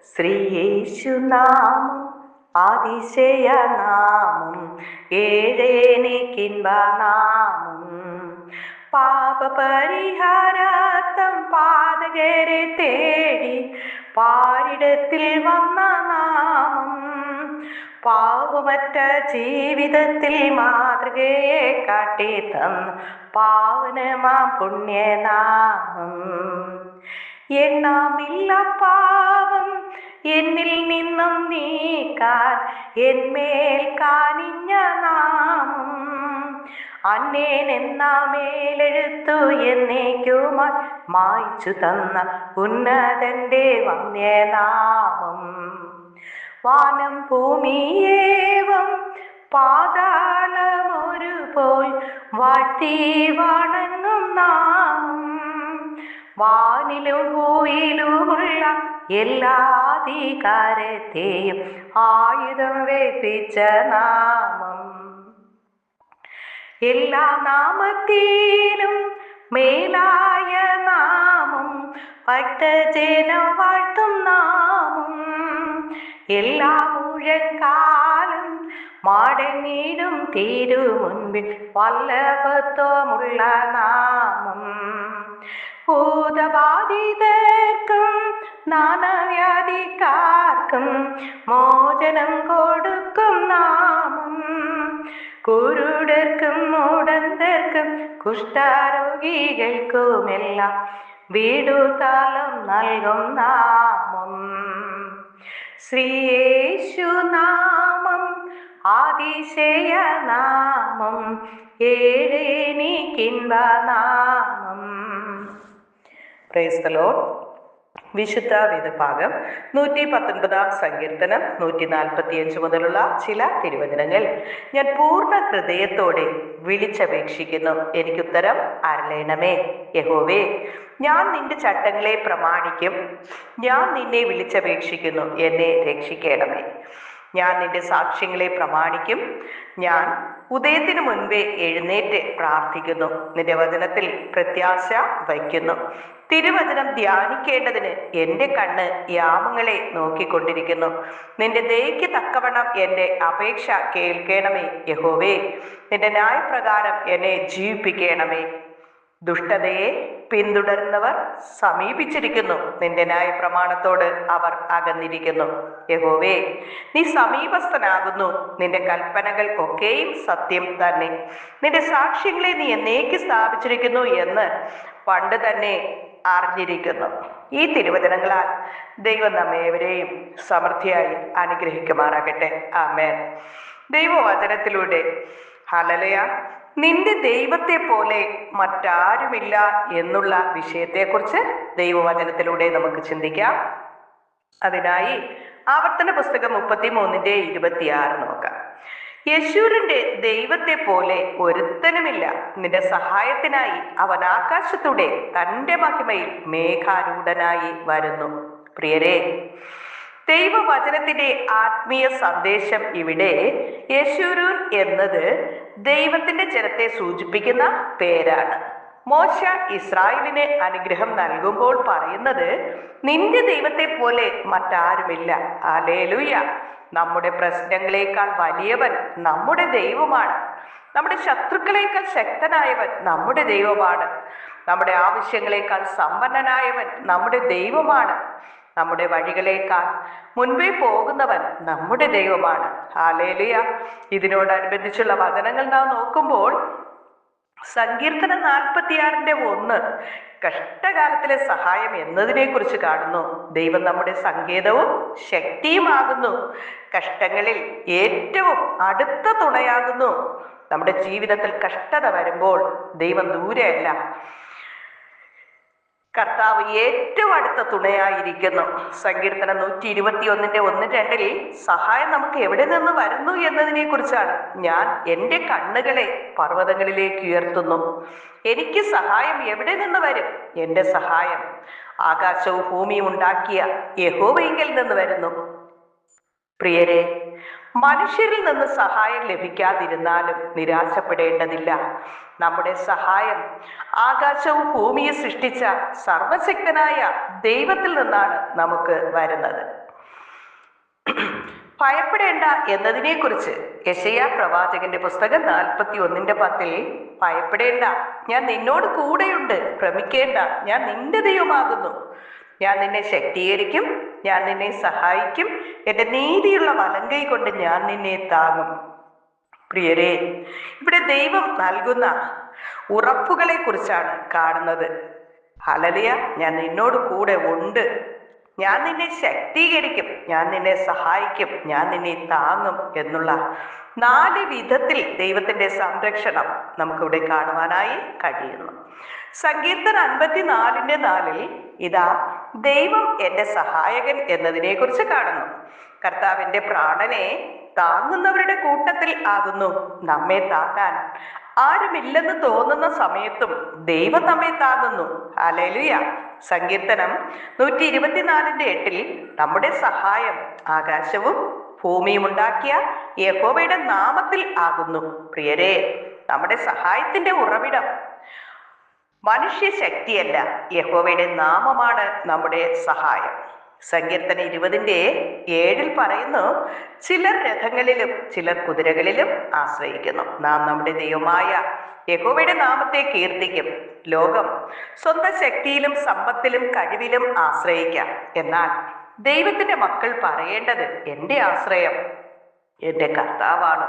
ശ്രീയേശുനാമം അതിശയനാമം ഏഴേനിക്കിൻപനാമം പാപപരിഹാരാർത്ഥം പാതകരെ തേടി പാരിടത്തിൽ വന്ന നാമം പാവമറ്റ ജീവിതത്തിൽ മാതൃകയെ കാട്ടി തന്ന പാവനമാം പുണ്യനാമം എണ്ണാമില്ല പാവം എന്നിൽ നിന്നും നീക്കാൻ എന്മേൽ കാണിഞ്ഞ നാമം അന്നേനെന്ന മേലെഴുത്തു എന്നേക്കുമായി മായ്ച്ചു തന്ന ഉന്നതന്റെ വന്യനാമം വാനം ഭൂമിയേവം പാതാളമൊരുപോൽ വാഴ്ത്തി വണങ്ങും നാമം വാനിലും ഭൂയിലുമുള്ള എല്ലാ അധികാരത്തെയും ആയുധം വെപ്പിച്ച നാമം എല്ലാ നാമത്തിലും മേലായ നാമം ഭക്തജനം വാഴ്ത്തും നാമം എല്ലാ മുഴക്കാലും മാടങ്ങിടും തിരുമുൻപിൽ വല്ലഭത്വമുള്ള നാമം ഭൂതബാധിതർക്കും നാനാവ്യാധിക്കാർക്കും മോചനം കൊടുക്കും നാമം കുരുടർക്കും മുടന്തർക്കും കുഷ്ഠരോഗികൾക്കുമെല്ലാം വീടുതാളം നൽകും നാമം ശ്രീയേശുനാമം അതിശയനാമം ഏഴേനിക്കിൻപനാമം. Praise the Lord. വിശുദ്ധ വേദഭാഗം 119 സങ്കീർത്തനം 145 മുതലുള്ള ചില തിരുവചനങ്ങൾ. ഞാൻ പൂർണ്ണ ഹൃദയത്തോടെ വിളിച്ചപേക്ഷിക്കുന്നു, എനിക്കുത്തരം അരുളേണമേ. യഹോവേ, ഞാൻ നിന്റെ ചട്ടങ്ങളെ പ്രമാണിക്കും. ഞാൻ നിന്നെ വിളിച്ചപേക്ഷിക്കുന്നു, എന്നെ രക്ഷിക്കണമേ. ഞാൻ നിന്റെ സാക്ഷ്യങ്ങളെ പ്രമാണിക്കും. ഞാൻ ഉദയത്തിനു മുൻപേ എഴുന്നേറ്റ് പ്രാർത്ഥിക്കുന്നു, നിന്റെ വചനത്തിൽ പ്രത്യാശ വയ്ക്കുന്നു. തിരുവചനം ധ്യാനിക്കേണ്ടതിന് എൻ്റെ കണ്ണ് യാമങ്ങളെ നോക്കിക്കൊണ്ടിരിക്കുന്നു. നിന്റെ ദയയ്ക്ക് തക്കവണ്ണം എൻ്റെ അപേക്ഷ കേൾക്കണമേ. യഹോവേ, നിന്റെ ന്യായപ്രകാരം എന്നെ ജീവിപ്പിക്കണമേ. ദുഷ്ടതയെ പിന്തുടരുന്നവർ സമീപിച്ചിരിക്കുന്നു, നിന്റെ ന്യായപ്രമാണത്തോട് അവർ അകന്നിരിക്കുന്നു. യഹോവേ, നീ സമീപസ്ഥനാകുന്നു, നിന്റെ കൽപ്പനകൾ ഒക്കെയും സത്യം തന്നെ. നിന്റെ സാക്ഷ്യങ്ങളെ നീ എന്നേക്ക് സ്ഥാപിച്ചിരിക്കുന്നു എന്ന് പണ്ട് തന്നെ അറിഞ്ഞിരിക്കുന്നു. ഈ തിരുവചനങ്ങളാൽ ദൈവം നമ്മേവരെയും സമൃദ്ധിയായി അനുഗ്രഹിക്കുമാറാകട്ടെ. ആമേൻ. ദൈവവചനത്തിലൂടെ ഹല്ലേലൂയ, നിന്റെ ദൈവത്തെ പോലെ മറ്റാരുമില്ല എന്നുള്ള വിഷയത്തെക്കുറിച്ച് ദൈവവചനത്തിലൂടെ നമുക്ക് ചിന്തിക്കാം. അതിനായി ആവർത്തന പുസ്തകം 33:26 നോക്കാം. യശൂരന്റെ ദൈവത്തെ പോലെ ഒരുത്തനുമില്ല, നിന്റെ സഹായത്തിനായി അവൻ ആകാശത്തൂടെ തൻ്റെ മഹിമയിൽ മേഘാരൂഢനായി വരുന്നു. പ്രിയരെ, ദൈവവചനത്തിന്റെ ആത്മീയ സന്ദേശം ഇവിടെ യശൂരൂൻ എന്നത് ദൈവത്തിന്റെ ജനത്തെ സൂചിപ്പിക്കുന്ന പേരാണ്. മോശ ഇസ്രായേലിന് അനുഗ്രഹം നൽകുമ്പോൾ പറയുന്നത്, നിന്റെ ദൈവത്തെ പോലെ മറ്റാരുമില്ല. ഹല്ലേലൂയ. നമ്മുടെ പ്രശ്നങ്ങളെക്കാൾ വലിയവൻ നമ്മുടെ ദൈവമാണ്. നമ്മുടെ ശത്രുക്കളേക്കാൾ ശക്തനായവൻ നമ്മുടെ ദൈവമാണ്. നമ്മുടെ ആവശ്യങ്ങളെക്കാൾ സമ്പന്നനായവൻ നമ്മുടെ ദൈവമാണ്. നമ്മുടെ വഴികളേക്കാൾ മുൻപേ പോകുന്നവൻ നമ്മുടെ ദൈവമാണ്. ഹല്ലേലൂയ. ഇതിനോടനുബന്ധിച്ചുള്ള വചനങ്ങൾ നാം നോക്കുമ്പോൾ സങ്കീർത്തനം 46:1 കഷ്ടകാലത്തിലെ സഹായം എന്നതിനെ കുറിച്ച് കാണുന്നു. ദൈവം നമ്മുടെ സങ്കേതവും ശക്തിയുമാകുന്നു, കഷ്ടങ്ങളിൽ ഏറ്റവും അടുത്ത തുണയാകുന്നു. നമ്മുടെ ജീവിതത്തിൽ കഷ്ടത വരുമ്പോൾ ദൈവം ദൂരെയല്ല, കർത്താവ് ഏറ്റവും അടുത്ത തുണയായിരിക്കുന്നു. സങ്കീർത്തനം 121:1-2 സഹായം നമുക്ക് എവിടെ നിന്ന് വരുന്നു എന്നതിനെ കുറിച്ചാണ്. ഞാൻ എൻ്റെ കണ്ണുകളെ പർവ്വതങ്ങളിലേക്ക് ഉയർത്തുന്നു, എനിക്ക് സഹായം എവിടെ നിന്ന് വരും? എൻ്റെ സഹായം ആകാശവും ഭൂമിയും ഉണ്ടാക്കിയ യഹോവയിങ്കൽ നിന്ന് വരുന്നു. പ്രിയരെ, മനുഷ്യരിൽ നിന്ന് സഹായം ലഭിക്കാതിരുന്നാലും നിരാശപ്പെടേണ്ടതില്ല. നമ്മുടെ സഹായം ആകാശവും ഭൂമിയെ സൃഷ്ടിച്ച സർവശക്തനായ ദൈവത്തിൽ നിന്നാണ് നമുക്ക് വരുന്നത്. ഭയപ്പെടേണ്ട എന്നതിനെക്കുറിച്ച് യെശയ്യാ പ്രവാചകന്റെ പുസ്തകം 41:10 ഭയപ്പെടേണ്ട, ഞാൻ നിന്നോട് കൂടെയുണ്ട്, ഭ്രമിക്കേണ്ട, ഞാൻ നിന്റെ ദൈവമാകുന്നു, ഞാൻ നിന്നെ ശക്തീകരിക്കും, ഞാൻ നിന്നെ സഹായിക്കും, എൻ്റെ നീതിയുള്ള വലങ്കൈ കൊണ്ട് ഞാൻ നിന്നെ താങ്ങും. പ്രിയരെ, ഇവിടെ ദൈവം നൽകുന്ന ഉറപ്പുകളെ കുറിച്ചാണ് കാണുന്നത്. ഹല്ലേലൂയ. ഞാൻ നിന്നോട് കൂടെ ഉണ്ട്, ഞാൻ നിന്നെ ശക്തീകരിക്കും, ഞാൻ നിന്നെ സഹായിക്കും, ഞാൻ നിന്നെ താങ്ങും എന്നുള്ള 4 വിധത്തിൽ ദൈവത്തിന്റെ സംരക്ഷണം നമുക്കിവിടെ കാണുവാനായി കഴിയുന്നു. സങ്കീർത്തനം 54:4 ഇതാ ദൈവം എൻ്റെ സഹായകൻ എന്നതിനെ കുറിച്ച് കാണുന്നു. കർത്താവിന്റെ പ്രാണനെ താങ്ങുന്നവരുടെ കൂട്ടത്തിൽ ആകുന്നു നമ്മെ താങ്ങാൻ ആരുമില്ലെന്ന് തോന്നുന്ന സമയത്തും ദൈവം നമ്മെ താങ്ങുന്നു. ഹല്ലേലൂയ. സങ്കീർത്തനം 124:8 നമ്മുടെ സഹായം ആകാശവും ഭൂമിയും ഉണ്ടാക്കിയ യഹോവയുടെ നാമത്തിൽ ആകുന്നു. പ്രിയരെ, നമ്മുടെ സഹായത്തിന്റെ ഉറവിടം മനുഷ്യ ശക്തിയല്ല, യഹോവയുടെ നാമമാണ് നമ്മുടെ സഹായം. സങ്കീർത്തനം 20:7 പറയുന്നു, ചിലർ രഥങ്ങളിലും ചിലർ കുതിരകളിലും ആശ്രയിക്കുന്നു, നാം നമ്മുടെ ദൈവമായ യഹോവയുടെ നാമത്തെ കീർത്തിക്കും. ലോകം സ്വന്തം ശക്തിയിലും സമ്പത്തിലും കഴിവിലും ആശ്രയിക്കാം. എന്നാൽ ദൈവത്തിന്റെ മക്കൾ പറയേണ്ടത്, എൻ്റെ ആശ്രയം എൻ്റെ കർത്താവാണ്,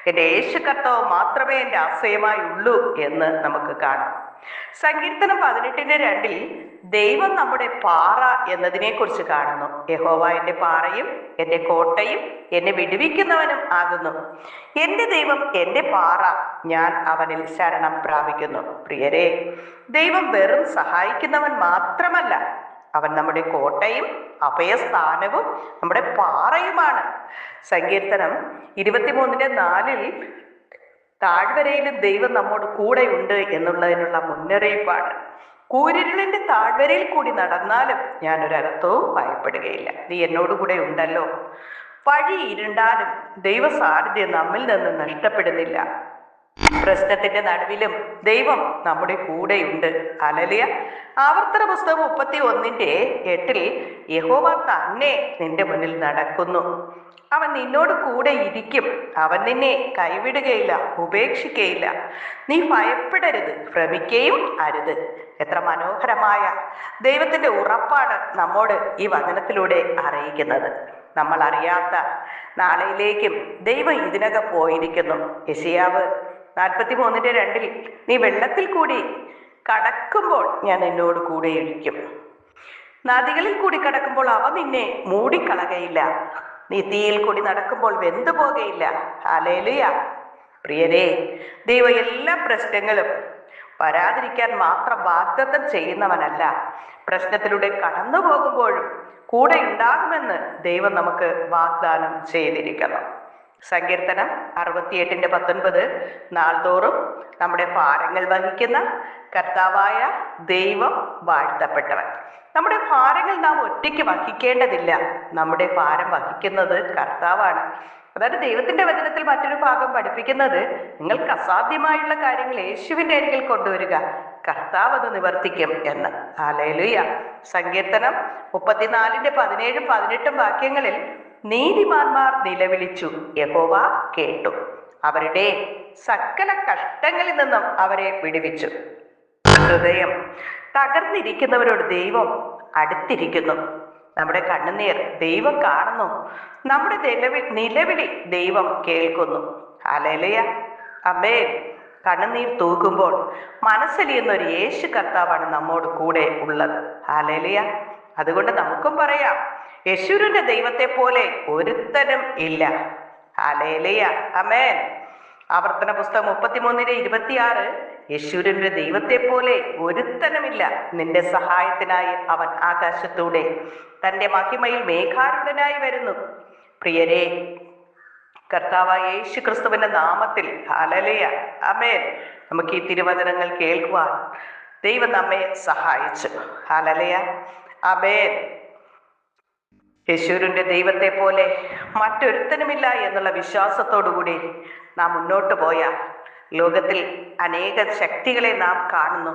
എൻ്റെ യേശു കർത്താവ് മാത്രമേ എൻ്റെ ആശ്രയമായി ഉള്ളൂ എന്ന് നമുക്ക് കാണാം. സങ്കീർത്തനം 18:2 ദൈവം നമ്മുടെ പാറ എന്നതിനെ കുറിച്ച് കാണുന്നു. യഹോവ എൻ്റെ പാറയും എൻ്റെ കോട്ടയും എന്നെ വിടുവിക്കുന്നവനും ആകുന്നു. എൻ്റെ ദൈവം എൻ്റെ പാറ, ഞാൻ അവനിൽ ശരണം പ്രാപിക്കുന്നു. പ്രിയരെ, ദൈവം വെറും സഹായിക്കുന്നവൻ മാത്രമല്ല, അവൻ നമ്മുടെ കോട്ടയും അഭയസ്ഥാനവും നമ്മുടെ പാറയുമാണ്. സങ്കീർത്തനം 23:4 താഴ്വരയിലും ദൈവം നമ്മോട് കൂടെയുണ്ട് എന്നുള്ളതിനുള്ള മുന്നറിയിപ്പാണ്. കൂരിരുളിന്റെ താഴ്വരയിൽ കൂടി നടന്നാലും ഞാനൊരർത്ഥവും ഭയപ്പെടുകയില്ല, നീ എന്നോടുകൂടെ ഉണ്ടല്ലോ. വഴി ഇരുണ്ടാലും ദൈവ സാന്നിധ്യം നമ്മിൽ നിന്ന് നഷ്ടപ്പെടുന്നില്ല. പ്രശ്നത്തിന്റെ നടുവിലും ദൈവം നമ്മുടെ കൂടെയുണ്ട്. ഹല്ലേലൂയ. ആവർത്തന പുസ്തകം 31:8 യഹോവ തന്നെ നിന്റെ മുന്നിൽ നടക്കുന്നു, അവൻ നിന്നോട് കൂടെ ഇരിക്കും, അവൻ നിന്നെ കൈവിടുകയില്ല, ഉപേക്ഷിക്കുകയില്ല, നീ ഭയപ്പെടരുത്, ഭ്രമിക്കുകയും അരുത്. എത്ര മനോഹരമായ ദൈവത്തിന്റെ ഉറപ്പാണ് നമ്മോട് ഈ വചനത്തിലൂടെ അറിയിക്കുന്നത്. നമ്മൾ അറിയാത്ത നാളെയിലേക്കും ദൈവം ഇതിനകം പോയിരിക്കുന്നു. യെശയ്യാവ് 43:2 നീ വെള്ളത്തിൽ കൂടി കടക്കുമ്പോൾ ഞാൻ നിന്നോട് കൂടെ ഇരിക്കും, നദികളിൽ കൂടി കടക്കുമ്പോൾ അവ നിന്നെ മൂടിക്കളകയില്ല, നീ തീയിൽ കൂടി നടക്കുമ്പോൾ വെന്തു പോകുകയില്ല. ഹല്ലേലൂയ. പ്രിയരെ, ദൈവം എല്ലാ പ്രശ്നങ്ങളും വരാതിരിക്കാൻ മാത്രം വാഗ്ദത്തം ചെയ്യുന്നവനല്ല, പ്രശ്നത്തിലൂടെ കടന്നു പോകുമ്പോഴും കൂടെ ഉണ്ടാകുമെന്ന് ദൈവം നമുക്ക് വാഗ്ദാനം ചെയ്തിരിക്കുന്നു. സങ്കീർത്തനം 68:19 നാൾതോറും നമ്മുടെ ഭാരങ്ങൾ വഹിക്കുന്ന കർത്താവായ ദൈവം വാഴ്ത്തപ്പെട്ടവൻ. നമ്മുടെ ഭാരങ്ങൾ നാം ഒറ്റയ്ക്ക് വഹിക്കേണ്ടതില്ല, നമ്മുടെ ഭാരം വഹിക്കുന്നത് കർത്താവാണ്. അതായത് ദൈവത്തിന്റെ വചനത്തിൽ മറ്റൊരു ഭാഗം പഠിപ്പിക്കുന്നത്, നിങ്ങൾക്ക് അസാധ്യമായുള്ള കാര്യങ്ങൾ യേശുവിന്റെ അരികിൽ കൊണ്ടുവരിക, കർത്താവ് അത് നിവർത്തിക്കും എന്ന്. ഹല്ലേലൂയ. സങ്കീർത്തനം 34:17-18 വാക്യങ്ങളിൽ നീതിമാന്മാർ നിലവിളിച്ചു, യഹോവ കേട്ടു, അവരുടെ സകല കഷ്ടങ്ങളിൽ നിന്നും അവരെ വിടുവിച്ചു. ഹൃദയം തകർന്നിരിക്കുന്നവരോട് ദൈവം അടുത്തിരിക്കുന്നു. നമ്മുടെ കണ്ണുനീർ ദൈവം കാണുന്നു, നമ്മുടെ നിലവിളി ദൈവം കേൾക്കുന്നു. ഹല്ലേലൂയ. ആമേൻ. കണ്ണുനീർ തൂക്കുമ്പോൾ മനസ്സലിയുന്ന ഒരു യേശു കർത്താവാണ് നമ്മോട് കൂടെ ഉള്ളത്. ഹല്ലേലൂയ. അതുകൊണ്ട് നമുക്കും പറയാം, യേശുവിന്റെ ദൈവത്തെ പോലെ ഒരുത്തനും ഇല്ല. ഹല്ലേലൂയ. ആമേൻ. ആവർത്തന പുസ്തകം 33:26 യേശുവിന്റെ ദൈവത്തെ പോലെ ഒരുത്തനുമില്ല, നിന്റെ സഹായത്തിനായി അവൻ ആകാശത്തൂടെ തന്റെ മഹിമയിൽ മേഘാരൂഢനായി വരുന്നു. പ്രിയരെ, കർത്താവായ യേശു ക്രിസ്തുവിന്റെ നാമത്തിൽ ഹല്ലേലൂയ. ആമേൻ. നമുക്ക് ഈ തിരുവചനങ്ങൾ കേൾക്കുവാൻ ദൈവം നമ്മെ സഹായിച്ചു. ഹല്ലേലൂയ. ആമേൻ. യേശുവിന്റെ ദൈവത്തെ പോലെ മറ്റൊരുത്തനുമില്ല എന്നുള്ള വിശ്വാസത്തോടുകൂടി നാം മുന്നോട്ട് പോയാൽ ലോകത്തിൽ അനേക ശക്തികളെ നാം കാണുന്നു.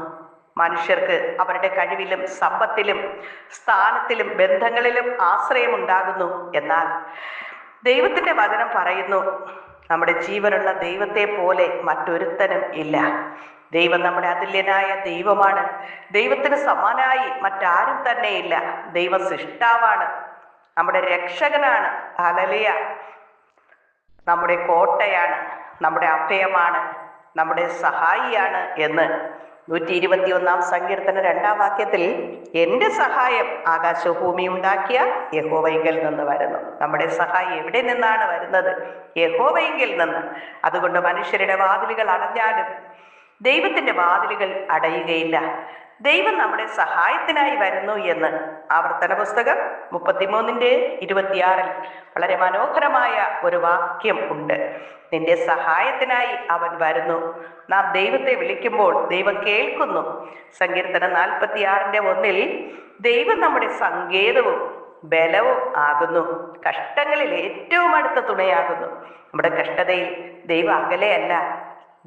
മനുഷ്യർക്ക് അവരുടെ കഴിവിലും സമ്പത്തിലും സ്ഥാനത്തിലും ബന്ധങ്ങളിലും ആശ്രയമുണ്ടാകുന്നു. എന്നാൽ ദൈവത്തിന്റെ വചനം പറയുന്നു, നമ്മുടെ ജീവനുള്ള ദൈവത്തെ പോലെ മറ്റൊരുത്തനും ഇല്ല. ദൈവം നമ്മുടെ അതുല്യനായ ദൈവമാണ്. ദൈവത്തിന് സമാനായി മറ്റാരും തന്നെയില്ല. ദൈവ സൃഷ്ടാവാണ്, നമ്മുടെ രക്ഷകനാണ്. ഹല്ലേലൂയ. നമ്മുടെ കോട്ടയാണ്, നമ്മുടെ അഭയമാണ്, നമ്മുടെ സഹായിയാണ് എന്ന് 121 സങ്കീർത്തന 2 വാക്യത്തിൽ, എൻ്റെ സഹായം ആകാശഭൂമി ഉണ്ടാക്കിയ യഹോവയിങ്കൽ നിന്ന് വരുന്നു. നമ്മുടെ സഹായം എവിടെ നിന്നാണ് വരുന്നത്? യഹോവയിങ്കൽ നിന്ന്. അതുകൊണ്ട് മനുഷ്യരുടെ വാതിലുകൾ അടഞ്ഞാലും ദൈവത്തിന്റെ വാതിലുകൾ അടയുകയില്ല. ദൈവം നമ്മുടെ സഹായത്തിനായി വരുന്നു എന്ന് ആവർത്തന പുസ്തകം 33:26 വളരെ മനോഹരമായ ഒരു വാക്യം ഉണ്ട്. നിന്റെ സഹായത്തിനായി അവൻ വരുന്നു. നാം ദൈവത്തെ വിളിക്കുമ്പോൾ ദൈവം കേൾക്കുന്നു. സങ്കീർത്തനം 46:1 ദൈവം നമ്മുടെ സങ്കേതവും ബലവും ആകുന്നു, കഷ്ടങ്ങളിൽ ഏറ്റവും അടുത്ത തുണയാകുന്നു. നമ്മുടെ കഷ്ടതയിൽ ദൈവം അകലെയല്ല,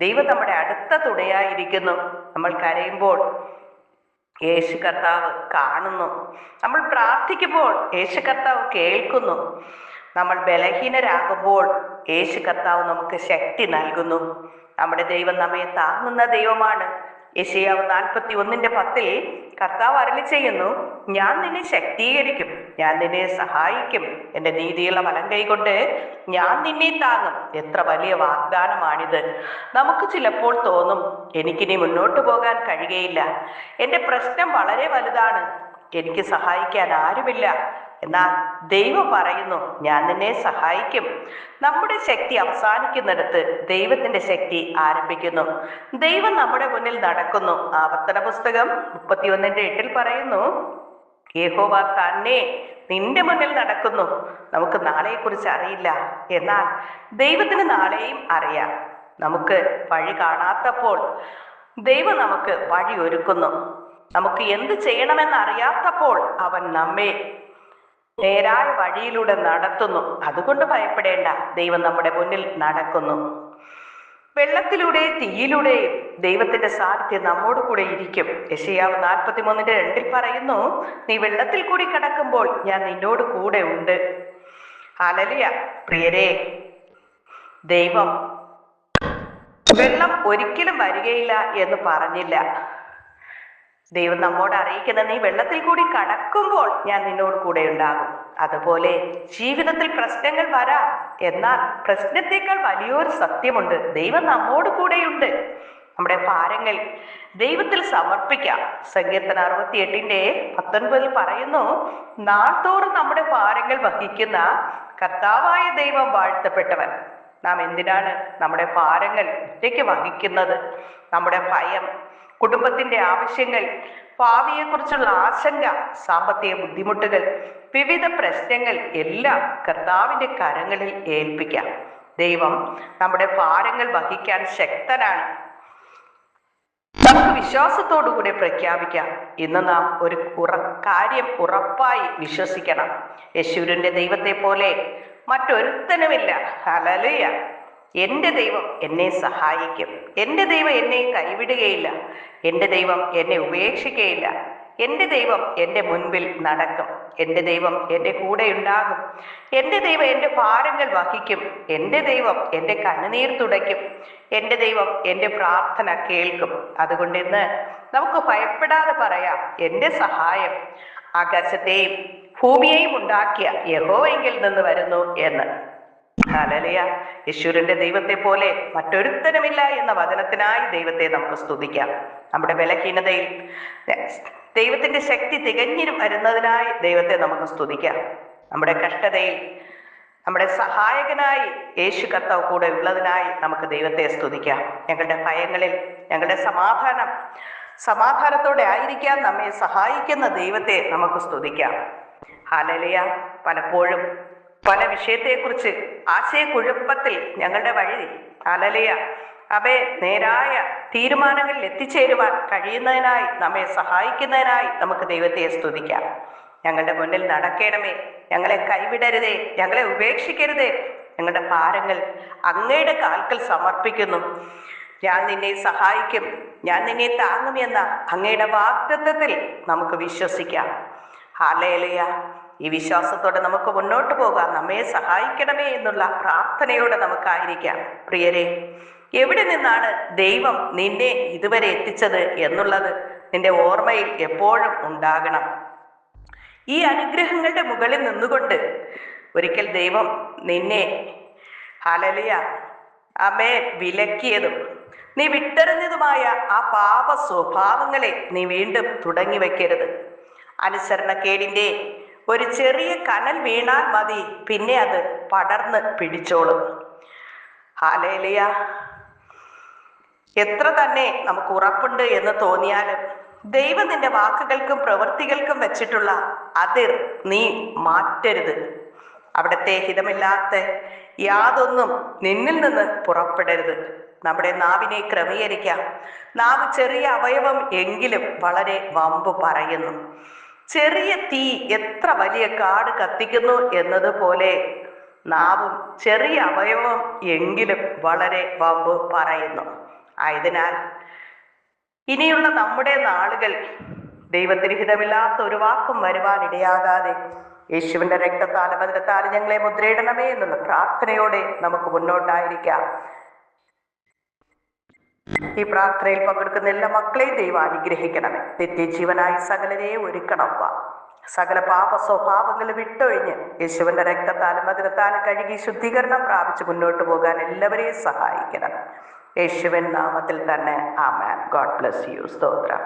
ദൈവം നമ്മുടെ അടുത്ത തുണയായിരിക്കുന്നു. നമ്മൾ കരയുമ്പോൾ യേശു കർത്താവ് കാണുന്നു. നമ്മൾ പ്രാർത്ഥിക്കുമ്പോൾ യേശു കർത്താവ് കേൾക്കുന്നു. നമ്മൾ ബലഹീനരാകുമ്പോൾ യേശു കർത്താവ് നമുക്ക് ശക്തി നൽകുന്നു. നമ്മുടെ ദൈവം നമ്മെ താങ്ങുന്ന ദൈവമാണ്. യെശയ്യാവ് 41:10 കർത്താവ് അരുളി ചെയ്യുന്നു, ഞാൻ നിന്നെ ശക്തീകരിക്കും, ഞാൻ നിന്നെ സഹായിക്കും, എൻ്റെ നീതിയുള്ള വലങ്കൈ കൊണ്ട് ഞാൻ നിന്നെ താങ്ങും. എത്ര വലിയ വാഗ്ദാനമാണിത്! നമുക്ക് ചിലപ്പോൾ തോന്നും, എനിക്കിനി മുന്നോട്ട് പോകാൻ കഴിയുകയില്ല, എൻ്റെ പ്രശ്നം വളരെ വലുതാണ്, എനിക്ക് സഹായിക്കാൻ ആരുമില്ല. എന്നാൽ ദൈവം പറയുന്നു, ഞാൻ നിന്നെ സഹായിക്കും. നമ്മുടെ ശക്തി അവസാനിക്കുന്നിടത്ത് ദൈവത്തിന്റെ ശക്തി ആരംഭിക്കുന്നു. ദൈവം നമ്മുടെ മുന്നിൽ നടക്കുന്നു. ആവർത്തന പുസ്തകം 31:8 പറയുന്നു, യഹോവ തന്നെ നിന്റെ മുന്നിൽ നടക്കുന്നു. നമുക്ക് നാളെയെക്കുറിച്ച് അറിയില്ല, എന്നാൽ ദൈവത്തിന് നാളെയും അറിയാം. നമുക്ക് വഴി കാണാത്തപ്പോൾ ദൈവം നമുക്ക് വഴി ഒരുക്കുന്നു. നമുക്ക് എന്ത് ചെയ്യണമെന്ന് അറിയാത്തപ്പോൾ അവൻ നമ്മെ നേരായ വഴിയിലൂടെ നടത്തുന്നു. അതുകൊണ്ട് ഭയപ്പെടേണ്ട, ദൈവം നമ്മുടെ മുന്നിൽ നടക്കുന്നു. വെള്ളത്തിലൂടെ തീയിലൂടെയും ദൈവത്തിന്റെ സാന്നിധ്യം നമ്മോട് കൂടെ ഇരിക്കും. യെശയ്യാവ് 43:2 പറയുന്നു, നീ വെള്ളത്തിൽ കൂടി കടക്കുമ്പോൾ ഞാൻ നിന്നോട് കൂടെ ഉണ്ട്. ഹല്ലേലൂയ. പ്രിയരേ, ദൈവം വെള്ളം ഒരിക്കലും വരികയില്ല എന്ന് പറഞ്ഞില്ല. ദൈവം നമ്മോട് അറിയിക്കുന്ന, നീ വെള്ളത്തിൽ കൂടി കടക്കുമ്പോൾ ഞാൻ നിന്നോട് കൂടെ ഉണ്ടാകും. അതുപോലെ ജീവിതത്തിൽ പ്രശ്നങ്ങൾ വരാം, എന്നാൽ പ്രശ്നത്തെക്കാൾ വലിയൊരു സത്യമുണ്ട്, ദൈവം നമ്മോട് കൂടെയുണ്ട്. നമ്മുടെ ഭാരങ്ങൾ ദൈവത്തിൽ സമർപ്പിക്കാം. സങ്കീർത്തനം 68:19 പറയുന്നു, നാൾതോറും നമ്മുടെ ഭാരങ്ങൾ വഹിക്കുന്ന കർത്താവായ ദൈവം വാഴ്ത്തപ്പെട്ടവൻ. നാം എന്തിനാണ് നമ്മുടെ ഭാരങ്ങൾ ഒറ്റയ്ക്ക് വഹിക്കുന്നത്? നമ്മുടെ ഭയം, കുടുംബത്തിന്റെ ആവശ്യങ്ങൾ, ഭാവിയെക്കുറിച്ചുള്ള ആശങ്ക, സാമ്പത്തിക ബുദ്ധിമുട്ടുകൾ, വിവിധ പ്രശ്നങ്ങൾ എല്ലാം കർത്താവിന്റെ കരങ്ങളിൽ ഏൽപ്പിക്കാം. ദൈവം നമ്മുടെ ഭാരങ്ങൾ വഹിക്കാൻ ശക്തനാണ്. നമുക്ക് വിശ്വാസത്തോടുകൂടി പ്രഖ്യാപിക്കാം, ഇന്ന് നാം ഒരു കാര്യം ഉറപ്പായി വിശ്വസിക്കണം, യേശുവിന്റെ ദൈവത്തെ പോലെ മറ്റൊരുത്തനുമില്ല. ഹല്ലേലൂയ. എൻ്റെ ദൈവം എന്നെ സഹായിക്കും, എൻ്റെ ദൈവം എന്നെ കൈവിടുകയില്ല, എൻ്റെ ദൈവം എന്നെ ഉപേക്ഷിക്കുകയില്ല, എൻ്റെ ദൈവം എൻ്റെ മുൻപിൽ നടക്കും, എൻ്റെ ദൈവം എൻ്റെ കൂടെ ഉണ്ടാകും, എൻ്റെ ദൈവം എൻ്റെ ഭാരങ്ങൾ വഹിക്കും, എൻ്റെ ദൈവം എൻ്റെ കണ്ണുനീർ തുടയ്ക്കും, എൻ്റെ ദൈവം എൻ്റെ പ്രാർത്ഥന കേൾക്കും. അതുകൊണ്ട് ഇന്ന് നമുക്ക് ഭയപ്പെടാതെ പറയാം, എൻ്റെ സഹായം ആകാശത്തെയും ഭൂമിയെയും ഉണ്ടാക്കിയ യഹോവയിങ്കൽ നിന്ന് വരുന്നു എന്ന്. ഹല്ലേലൂയ. യേശുവിന്റെ ദൈവത്തെ പോലെ മറ്റൊരുത്തനുമില്ല എന്ന വചനത്തിനായി ദൈവത്തെ നമുക്ക് സ്തുതിക്കാം. നമ്മുടെ ബലഹീനതയിൽ ദൈവത്തിന്റെ ശക്തി തികഞ്ഞു വരുന്നതിനായി ദൈവത്തെ നമുക്ക് സ്തുതിക്കാം. നമ്മുടെ കഷ്ടതയിൽ നമ്മുടെ സഹായകനായി യേശു കർത്താവ് കൂടെ ഉള്ളതിനായി നമുക്ക് ദൈവത്തെ സ്തുതിക്കാം. ഞങ്ങളുടെ ഭയങ്ങളിൽ ഞങ്ങളുടെ സമാധാനത്തോടെ ആയിരിക്കാൻ നമ്മെ സഹായിക്കുന്ന ദൈവത്തെ നമുക്ക് സ്തുതിക്കാം. ഹല്ലേലൂയ. പലപ്പോഴും പല വിഷയത്തെക്കുറിച്ച് ആശയക്കുഴപ്പത്തിൽ ഞങ്ങളുടെ വഴി ഹല്ലേലൂയ നേരായ തീരുമാനങ്ങളിൽ എത്തിച്ചേരുവാൻ കഴിയുന്നതിനായി നമ്മെ സഹായിക്കുന്നതിനായി നമുക്ക് ദൈവത്തെ സ്തുതിക്കാം. ഞങ്ങളുടെ മുന്നിൽ നടക്കണമേ, ഞങ്ങളെ കൈവിടരുതേ, ഞങ്ങളെ ഉപേക്ഷിക്കരുതേ. ഞങ്ങളുടെ ഭാരങ്ങൾ അങ്ങയുടെ കാൽക്കൽ സമർപ്പിക്കുന്നു. ഞാൻ നിന്നെ സഹായിക്കും, ഞാൻ നിന്നെ താങ്ങുമെന്ന അങ്ങയുടെ വാഗ്ദത്തത്തിൽ നമുക്ക് വിശ്വസിക്കാം. ഹല്ലേലൂയ. ഈ വിശ്വാസത്തോടെ നമുക്ക് മുന്നോട്ട് പോകാം. നമ്മെ സഹായിക്കണമേ എന്നുള്ള പ്രാർത്ഥനയോടെ നമുക്കായിരിക്കാം. പ്രിയരെ, എവിടെ നിന്നാണ് ദൈവം നിന്നെ ഇതുവരെ എത്തിച്ചത് എന്നുള്ളത് നിന്റെ ഓർമ്മയിൽ എപ്പോഴും ഉണ്ടാകണം. ഈ അനുഗ്രഹങ്ങളുടെ മുകളിൽ നിന്നുകൊണ്ട് ഒരിക്കൽ ദൈവം നിന്നെ ഹല്ലേലൂയ വിലക്കിയതും നീ വിട്ടെറിഞ്ഞതുമായ ആ പാപ സ്വഭാവങ്ങളെ നീ വീണ്ടും തുടങ്ങി വെക്കരുത്. അനുസരണക്കേടിൻ്റെ ഒരു ചെറിയ കനൽ വീണാൽ മതി, പിന്നെ അത് പടർന്ന് പിടിച്ചോളും. ഹല്ലേലൂയ. എത്ര തന്നെ നമുക്ക് ഉറപ്പുണ്ട് എന്ന് തോന്നിയാലും ദൈവം നിന്റെ വാക്കുകൾക്കും പ്രവൃത്തികൾക്കും വെച്ചിട്ടുള്ള അതിർ നീ മാറ്റരുത്. അവിടുത്തെ ഹിതമില്ലാത്ത യാതൊന്നും നിന്നിൽ നിന്ന് പുറപ്പെടരുത്. നമ്മുടെ നാവിനെ ക്രമീകരിക്കാം. നാവ് ചെറിയ അവയവം എങ്കിലും വളരെ വമ്പ് പറയുന്നു. ചെറിയ തീ എത്ര വലിയ കാട് കത്തിക്കുന്നു എന്നതുപോലെ നാവും ചെറിയ അവയവം എങ്കിലും വളരെ വമ്പ് പറയുന്നു. ആയതിനാൽ ഇനിയുള്ള നമ്മുടെ നാളുകൾ ദൈവത്തിന് ഹിതമില്ലാത്ത ഒരു വാക്കും വരുവാനിടയാകാതെ യേശുവിന്റെ രക്തത്താലും വചനത്താലും ഞങ്ങളെ മുദ്രയിടണമേ എന്നുള്ള പ്രാർത്ഥനയോടെ നമുക്ക് മുന്നോട്ടായിരിക്കാം. ഈ പ്രാർത്ഥനയിൽ പങ്കെടുക്കുന്ന എല്ലാ മക്കളെയും ദൈവം അനുഗ്രഹിക്കണമേ. നിത്യജീവനായി സകലരെയും ഒരുക്കണപ്പ. സകല പാപ സ്വഭാവങ്ങൾ വിട്ടൊഴിഞ്ഞ് യേശുവിന്റെ രക്തത്താലും വചനത്താലും കഴുകി ശുദ്ധീകരണം പ്രാപിച്ച് മുന്നോട്ട് പോകാൻ എല്ലാവരെയും സഹായിക്കണം. യേശുവിൻ നാമത്തിൽ തന്നെ ആമേൻ. God bless you. സ്തോത്രം.